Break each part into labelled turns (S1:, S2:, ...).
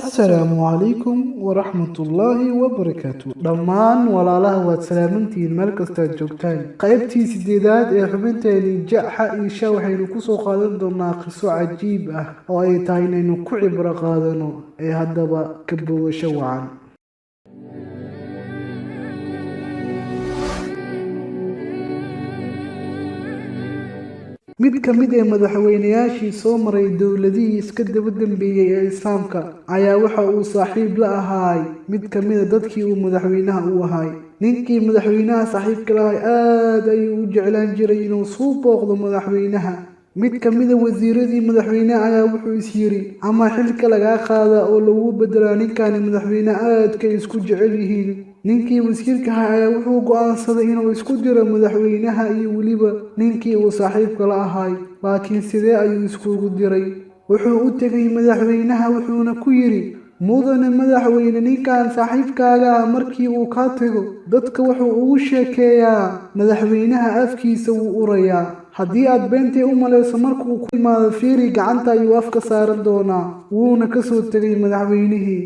S1: السلام عليكم ورحمة الله وبركاته دمان ولا له وسلامتي الملك استجوبتان قيبتي سديدات حبنتي جاء إيشا وحين كسو قادن دونا قصو عجيب وأي تاينين كعب رقادنو أي هدبا كبو وشوعان mid ka mid ah madaxweynayaashii soo maray dowladihii iska daba dambeeyay ee Islaamka ayaa waxa uu saaxiib la ahaay mid ka mid ah dadkii uu madaxweynaha u ahaay ninkii madaxweynaha saaxiibka la ahaay aad ayuu u jeclaan jiray inuu soo booqdo madaxweynaha mid ka mid ah wasiiradii madaxweynaha ayaa wuxuu is yiri ama xilka laga qaada oo lagu bedelaa ninkan madaxweynaha aad ka isku jecel yihiin ninkii wasiirka ahaa wuxuu go'aansaday inuu isku diro madaxweynaha iyo waliba ninkii uu saaxiibka la ahaay laakiin sidee ayuu iskugu diray wuxuu u tagay madaxweynaha wuxuuna ku yiri mudane madaxweyne ninkan saaxiibkaaga markii uu ka tago dadka wuxuu ugu sheekeeyaa madaxweynaha afkiisa wuu urayaa haddii aad beentay u maleyso markuu ku imaado fiiri gacanta ayuu afka saaran doonaa wuuna ka soo tagay madaxweynihii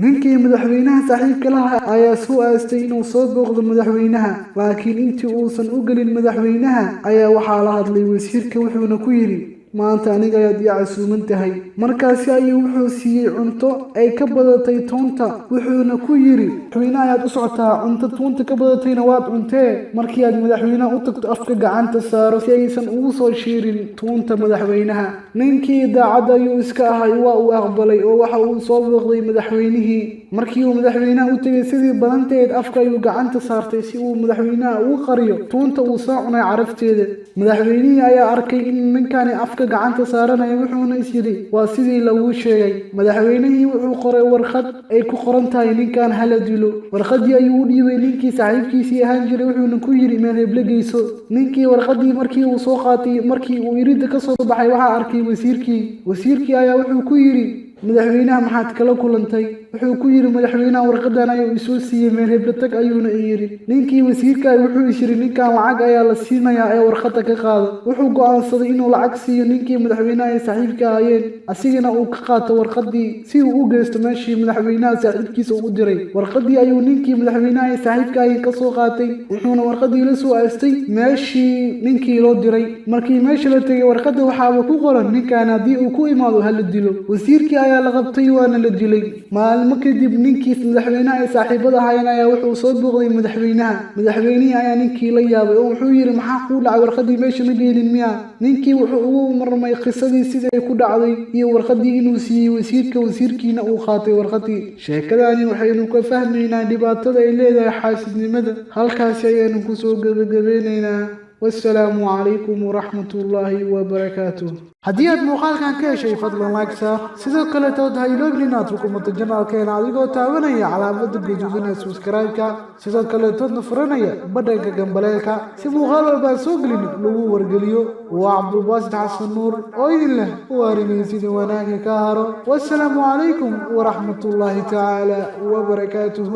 S1: ninkii madaxweynaha saaxiibka lahaa ayaa soo aastay inuu soo booqdo madaxweynaha laakiin intii uusan u gelin madaxweynaha ayaa waxaa la hadlay wasiirka wuxuuna ku yiri maanta aniga ayaad ii casuuman tahay markaasi ayuu wuxuu siiyey cunto ay ka badatay toonta wuxuuna ku yiri madaxweynaha ayaad u socotaa cunto toonta ka badatayna waad cuntee markii aad madaxweynaha u tagto afka gacanta saaro si aysan ugu soo shiirin toonta madaxweynaha ninkii daacad ayuu iska ahay waa uu aqbalay oo waxa uu soo booqday madaxweynihii markii uu madaxweynaha u tagay sidii badanteed afka ayuu gacanta saartay si uu madaxweynaha ugu qariyo toonta uu soo cunay carafteeda madaxweynihii ayaa arkay in ninkani afka gacanta saaranay wuxuuna is yiri waa sidii lagu sheegay madaxweynihii wuxuu qoray warqad ay ku qoran tahay ninkan hala dilo warqadii ayuu u dhiibay ninkii saaxiibkiisii ahaan jiray wuxuuna ku yiri meel hebla geyso ninkii warqadii markii uu soo qaatay markii uu iridda ka soo baxay waxa arkay wasiirkii ayaa wuxuu ku yiri madaxweynaha maxaad kala kulantay wuxuu ku yiri madaxweynaha warqadan ayuu isoo siiyay meel hebla tag ayuuna yiri ninkii wasiirka wuxuu is yiri ninkan lacag ayaa la siinayaa ee warqada ka qaado wuxuu go'aansaday inuu lacag siiyo ninkii madaxweynaha ay saaxiibka ahaayeen asigana uu ka qaato warqadii si uu u geysto meeshii madaxweynaha saaxiibkiisa u diray warqadii ayuu ninkii madaxweynaha ay saaxiibka ahaayeen ka soo qaatay wuxuuna warqadii la soo aastay meeshii ninkii loo diray markii meesha la tagay warqada waxaaba ku qoran ninkan haddii uu ku imaado hala dilo wasiirkii ayaa la qabtay waana la dilay maalmo kadib ninkii madaxweynaha ay saaxiibada ahaayeen ayaa wuxuu soo booqday madaxweynihii ayaa ninkii la yaabay oo wuxuu yiri maxaa ku dhacay warqadii meesha ma geelin miya ninkii wuxuu ugu marmay qisadii sidii ku dhacday iyo warqadii inuu siiyey wasiirkiina uu qaatay warqadii sheekadani waxaynu ka fahmaynaa dhibaatada ay leedahay xaasidnimada halkaas ayaynu ku soo gabagabeynaynaa والسلام عليكم ورحمة الله وبركاته هديات مقال كان كيشي فضلا لايكسا سيدو كلا تودها يلوغلنا تركم التجنال كيان عديقو تاونيا على مدد جوزنا سبسكرايبكا سيدو كلا تودنا فرنيا بدأك جنباليكا سيبو غالو الباسوغلين لو ورقليو وعبد الباسط حسن نور وإذن الله وارمي سيدي وناكي كاهرو والسلام عليكم ورحمة الله تعالى وبركاته